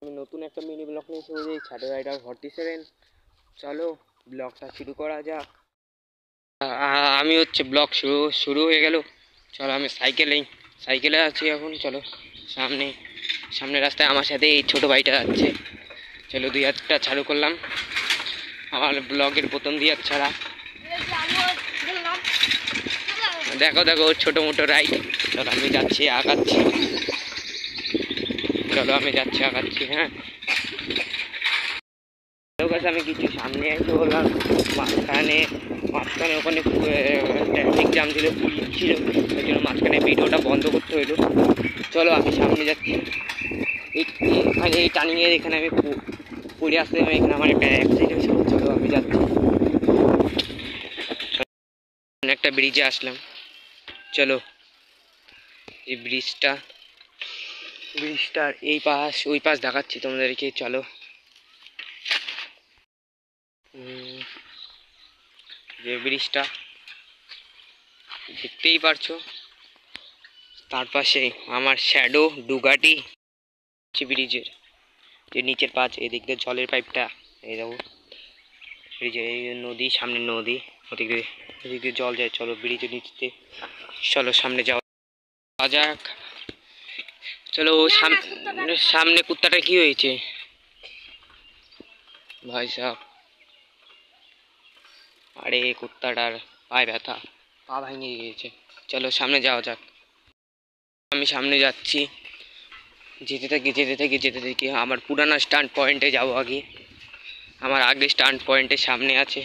আমি নতুন একটা মিনি ব্লগ নিয়ে শুরু করি, শ্যাডো রাইডার 47। চলো ব্লগটা শুরু করা যাক। আমি হচ্ছে ব্লগ শুরু হয়ে গেল। চলো আমি সাইকেলে আছি এখন। চলো সামনে রাস্তায় আমার সাথে এই ছোটো ভাইটা যাচ্ছে। চলো 2 হাতটা চালু করলাম, আমার ব্লগের প্রথম 2 হাত ছাড়া। দেখো ছোটো মোটো রাইড। চলো আমি যাচ্ছি আগাচ্ছি। হ্যাঁ আমি কিছু সামনে এসে বললাম, মাঝখানে ওখানে ট্রাফিক জ্যাম ছিল, পুলিশ ছিল, ওই জন্য মাঝখানে ভিডিওটা বন্ধ করতে হইলো। চলো আমি সামনে যাচ্ছি। এই টার্নিংয়ের এখানে আমি পড়ে আসতে, এখানে আমার একটা অ্যাক্সিডেন্ট হয়েছিল। চলো আমি যাচ্ছি, একটা ব্রিজে আসলাম। চলো এই ব্রিজটার ওই পাশ দেখাচ্ছি তোমাদেরকে। চলো যে ব্রিজটা দেখতেই পারছো, তার পাশে আমার শ্যাডো ডুগাটি ব্রিজের যে নিচের পাশ, এদিক দিয়ে জলের পাইপটা, এই দেখো ব্রিজের এই নদী, সামনে নদী, ওদিক দিয়ে জল যায়। চলো ব্রিজের নিচে, চলো সামনে যাওয়া যাক। চলো সামনে কুত্তাটা কি হয়েছে ভাই সাহেব? আরে কুত্তাটার পায়ে ব্যথা, পা ভেঙে গিয়েছে। চলো সামনে যাওয়া যাক। আমি সামনে যাচ্ছি, যেতে থাকি। আমার পুরানা স্ট্যান্ড পয়েন্টে যাবো আগে। আমার আগে স্ট্যান্ড পয়েন্টের সামনে আছে।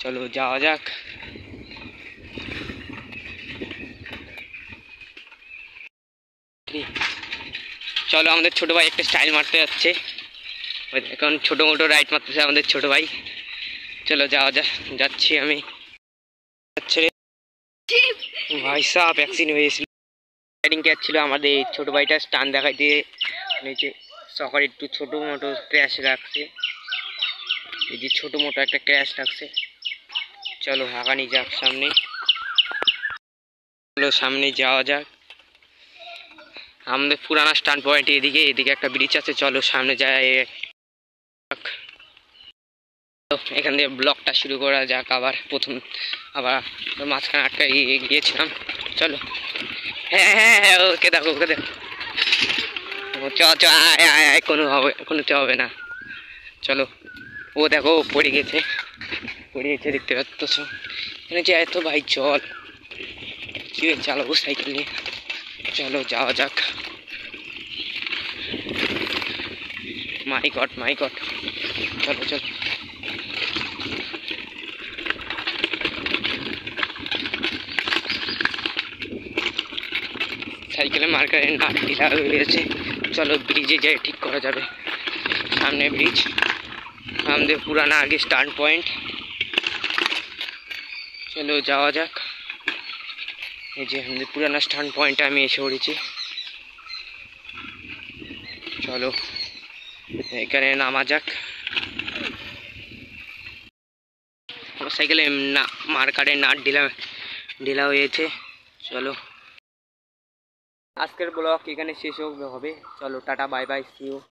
চলো যাওয়া যাক। চলো আমাদের ছোট ভাই একটা স্টাইল মারতে যাচ্ছে, এখন ছোটো মোটো রাইড মারতেছে আমাদের ছোট ভাই। চলো যাচ্ছি আমি। ভাই সাহেব অ্যাক্সিডেন্ট হয়েছিল, রাইডিং ক্যাচ ছিল আমাদের ছোট ভাইটা, স্টান দেখাইতে নিচে সকালে একটু ছোটো মোটো ক্র্যাশ রাখছে। এই যে ছোটো মোটো একটা ক্র্যাশ রাখছে। চলো আগানি যাক সামনে। চলো সামনে যাওয়া যাক। আমাদের পুরানা স্ট্যান্ড পয়েন্ট এদিকে একটা ব্রিজ আছে। চলো সামনে যাই, এখান থেকে ব্লগটা শুরু করা যাক। আবার মাঝখানে আটকা গিয়েছিলাম। চলো হ্যাঁ ওকে দেখো কোনো হবে না। চলো ও দেখো পড়ে গেছে দেখতে পাচ্ছ। এখানে যে এত ভাই চল, কি চালাবো সাইকেল নিয়ে। চলো যাওয়া যাক। মাই গড চলো সাইকেলে মার্কারের নাট ঢিলা হয়ে গেছে। চলো ব্রিজে যাই, ঠিক করা যাবে। সামনে ব্রিজ, আমাদের পুরানা আগে স্ট্যান্ড পয়েন্ট। চলো যাওয়া যাক। এই যে আমাদের পুরানা স্ট্যান্ড পয়েন্টে আমি এসে পড়েছি। চলো এখানে নামা যাক। সাইকেলে মার্কারের নাট ঢিলা হয়েছে। চলো আজকের ব্লগ এখানে শেষ হবে। চলো tata bye bye, see you.